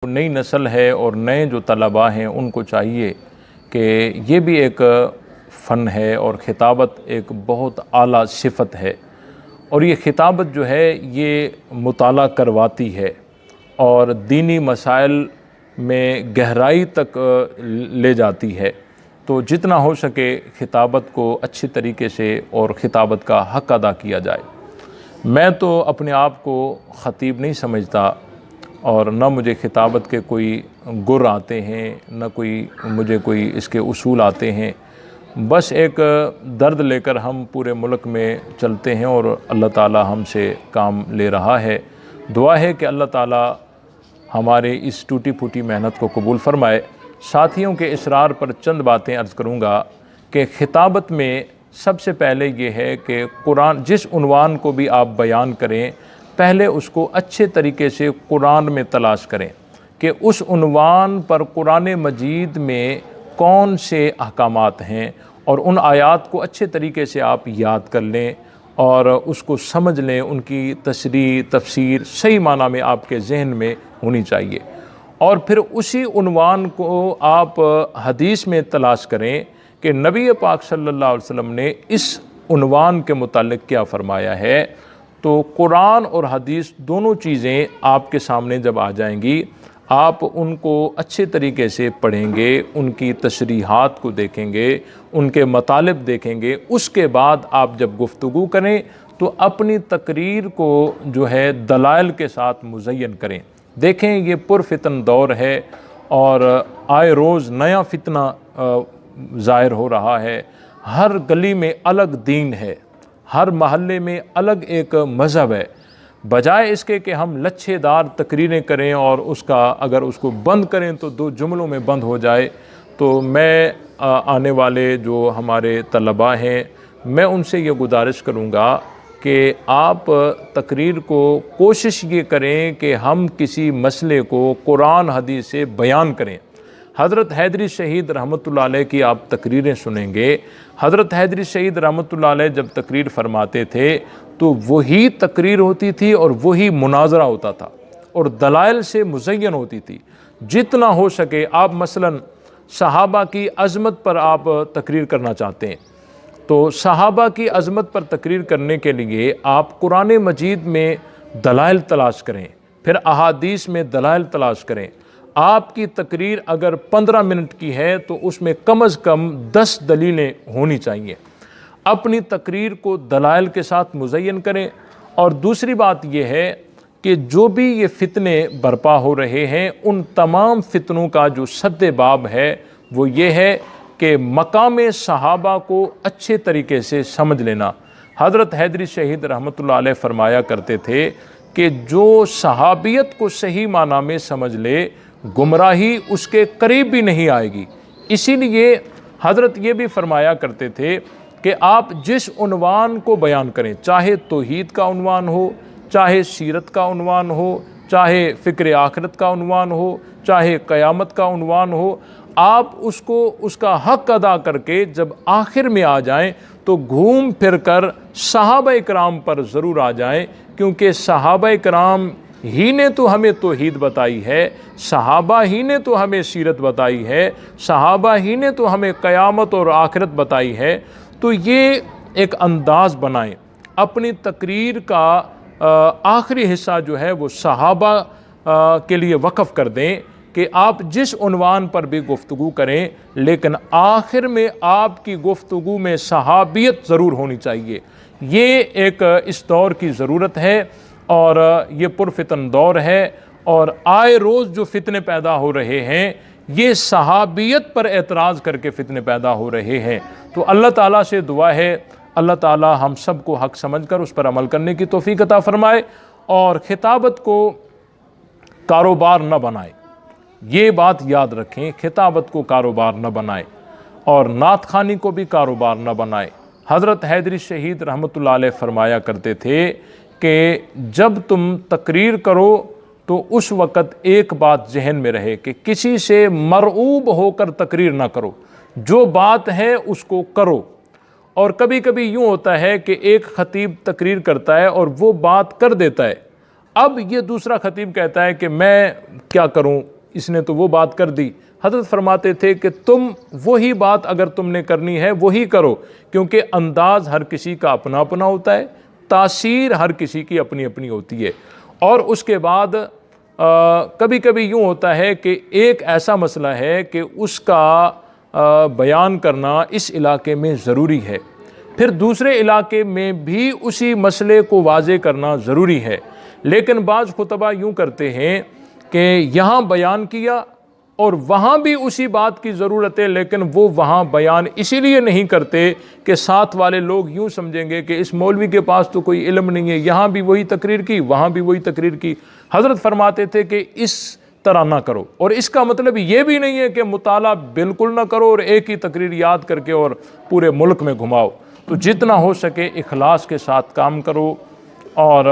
नई नस्ल है और नए जो तलबा हैं उनको चाहिए कि ये भी एक फ़न है और ख़िताबत एक बहुत आला सिफ़त है और ये ख़िताबत जो है ये मुताला करवाती है और दीनी मसाइल में गहराई तक ले जाती है। तो जितना हो सके ख़िताबत को अच्छी तरीके से और ख़िताबत का हक़ अदा किया जाए। मैं तो अपने आप को ख़तीब नहीं समझता और न मुझे ख़िताबत के कोई गुर आते हैं, न मुझे कोई इसके उसूल आते हैं। बस एक दर्द लेकर हम पूरे मुल्क में चलते हैं और अल्लाह ताला हमसे काम ले रहा है। दुआ है कि अल्लाह ताला हमारे इस टूटी फूटी मेहनत को कबूल फ़रमाए। साथियों के इसरार पर चंद बातें अर्ज़ करूँगा कि ख़िताबत में सबसे पहले ये है कि कुरान जिस उन्वान को भी आप बयान करें, पहले उसको अच्छे तरीके से कुरान में तलाश करें कि उस उन्वान पर कुरान मजीद में कौन से अहकामात हैं और उन आयात को अच्छे तरीके से आप याद कर लें और उसको समझ लें। उनकी तशरीह तफसीर सही माना में आपके जहन में होनी चाहिए और फिर उसी उन्वान को आप हदीस में तलाश करें कि नबी पाक सल्लल्लाहु अलैहि वसल्लम ने इस उन्वान के मुतालिक क्या फ़रमाया है। तो कुरान और हदीस दोनों चीज़ें आपके सामने जब आ जाएंगी, आप उनको अच्छे तरीके से पढ़ेंगे, उनकी तशरीहात को देखेंगे, उनके मतालिब देखेंगे। उसके बाद आप जब गुफ्तगू करें तो अपनी तकरीर को जो है दलाइल के साथ मुज़य्यन करें। देखें ये पुरफ़ितन दौर है और आए रोज़ नया फितना ज़ाहिर हो रहा है। हर गली में अलग दीन है, हर महल्ले में अलग एक मज़हब है। बजाय इसके कि हम लच्छेदार तकरीरें करें और अगर उसको बंद करें तो दो जुमलों में बंद हो जाए। तो मैं आने वाले जो हमारे तलबा हैं, मैं उनसे ये गुजारिश करूँगा कि आप तकरीर को कोशिश ये करें कि हम किसी मसले को कुरान हदीस से बयान करें। हज़रत हैदरी शहीद रहमतुल्लाह अलैह की आप तकरीरें सुनेंगे। हज़रत हैदरी शहीद रहमतुल्लाह अलैह जब तकरीर फरमाते थे तो वही तकरीर होती थी और वही मुनाजरा होता था और दलाइल से मुज़य्यन होती थी। जितना हो सके आप मसलन सहाबा की अज़मत पर आप तकरीर करना चाहते हैं तो सहाबा की अज़मत पर तकरीर करने के लिए आप कुरान मजीद में दलाइल तलाश करें, फिर अहादीस में दलाइल तलाश करें। आपकी तकरीर अगर 15 मिनट की है तो उसमें कम अज़ कम 10 दलीलें होनी चाहिए। अपनी तकरीर को दलाइल के साथ मुज़य्यन करें। और दूसरी बात यह है कि जो भी ये फ़ितने बर्पा हो रहे हैं, उन तमाम फ़ितनों का जो सद्दे बाब है वो ये है कि मकाम सहाबा को अच्छे तरीके से समझ लेना। हज़रत हैदरी शहीद रहमतुल्लाह अलैह फरमाया करते थे कि जो सहाबियत को सही माना में समझ ले, गुमराही उसके करीब भी नहीं आएगी। इसीलिए हज़रत ये भी फरमाया करते थे कि आप जिस उन्वान को बयान करें, चाहे तौहीद का उन्वान हो, चाहे सीरत का उन्वान हो, चाहे फ़िक्र आखिरत का उन्वान हो, चाहे क़यामत का उन्वान हो, आप उसको उसका हक़ अदा करके जब आखिर में आ जाएं तो घूम फिर कर सहाबा इकराम पर ज़रूर आ जाएं, क्योंकि सहाबा इकराम ही ने तो हमें तौहीद बताई है, सहाबा ही ने तो हमें सीरत बताई है, सहाबा ही ने तो हमें क़यामत और आखिरत बताई है। तो ये एक अंदाज़ बनाएं, अपनी तकरीर का आखिरी हिस्सा जो है वो सहाबा के लिए वक़फ़ कर दें कि आप जिस उन्वान पर भी गुफ्तगू करें, लेकिन आखिर में आपकी गुफ्तगू में सहाबियत ज़रूर होनी चाहिए। ये एक इस दौर की ज़रूरत है और ये पुरफ़ितन दौर है और आए रोज़ जो फ़ितने पैदा हो रहे हैं ये सहाबियत पर एतराज़ करके फ़ितने पैदा हो रहे हैं। तो अल्लाह ताला से दुआ है, अल्लाह ताला हम सब को हक़ समझ कर उस पर अमल करने की तौफ़ीक़ अता फ़रमाए और ख़िताबत को कारोबार न बनाए। ये बात याद रखें, ख़िताबत को कारोबार न बनाए और नात ख़ानी को भी कारोबार न बनाए। हज़रत हैदरी शहीद रहमतुल्लाह अलैह फरमाया करते थे कि जब तुम तकरीर करो तो उस वक़्त एक बात जहन में रहे कि किसी से मरऊब होकर तकरीर ना करो, जो बात है उसको करो। और कभी कभी यूँ होता है कि एक ख़तीब तकरीर करता है और वो बात कर देता है, اب یہ دوسرا خطیب کہتا ہے کہ میں کیا کروں، اس نے تو وہ بات کر دی۔ حضرت فرماتے تھے کہ تم وہی بات اگر تم نے کرنی ہے وہی کرو، کیونکہ انداز ہر کسی کا اپنا اپنا ہوتا ہے، تاثیر ہر کسی کی اپنی اپنی ہوتی ہے۔ اور اس کے بعد کبھی کبھی یوں ہوتا ہے کہ ایک ایسا مسئلہ ہے کہ اس کا بیان کرنا اس علاقے میں ضروری ہے، پھر دوسرے علاقے میں بھی اسی مسئلے کو واضح کرنا ضروری ہے، لیکن بعض خطبہ یوں کرتے ہیں کہ یہاں بیان کیا اور وہاں بھی اسی بات کی ضرورت ہے، لیکن وہ وہاں بیان اسی لیے نہیں کرتے کہ ساتھ والے لوگ یوں سمجھیں گے کہ اس مولوی کے پاس تو کوئی علم نہیں ہے، یہاں بھی وہی تقریر کی وہاں بھی وہی تقریر کی۔ حضرت فرماتے تھے کہ اس طرح نہ کرو، اور اس کا مطلب یہ بھی نہیں ہے کہ مطالعہ بالکل نہ کرو اور ایک ہی تقریر یاد کر کے اور پورے ملک میں گھماؤ۔ تو جتنا ہو سکے اخلاص کے ساتھ کام کرو اور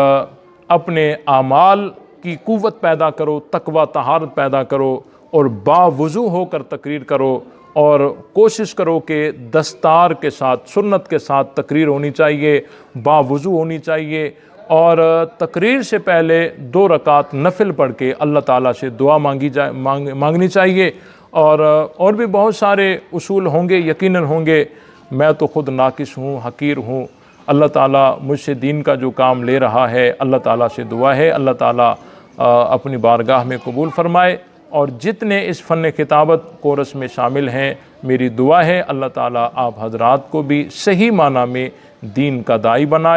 اپنے اعمال کی قوت پیدا کرو، تقوی طہارت پیدا کرو اور باوضو ہو کر تقریر کرو، اور کوشش کرو کہ دستار کے ساتھ سنت کے ساتھ تقریر ہونی چاہیے، باوضو ہونی چاہیے، اور تقریر سے پہلے 2 رکعت نفل پڑھ کے اللہ تعالیٰ سے دعا مانگنی چاہیے۔ اور بھی بہت سارے اصول ہوں گے، یقیناً ہوں گے، میں تو خود ناقص ہوں، حقیر ہوں۔ اللہ تعالیٰ مجھ سے دین کا جو کام لے رہا ہے، اللہ تعالیٰ سے دعا ہے اللہ تعالیٰ اپنی بارگاہ میں قبول فرمائے، اور جتنے اس فن خطابت کورس میں شامل ہیں میری دعا ہے اللہ تعالیٰ آپ حضرات کو بھی صحیح معنی میں دین کا داعی بنائے۔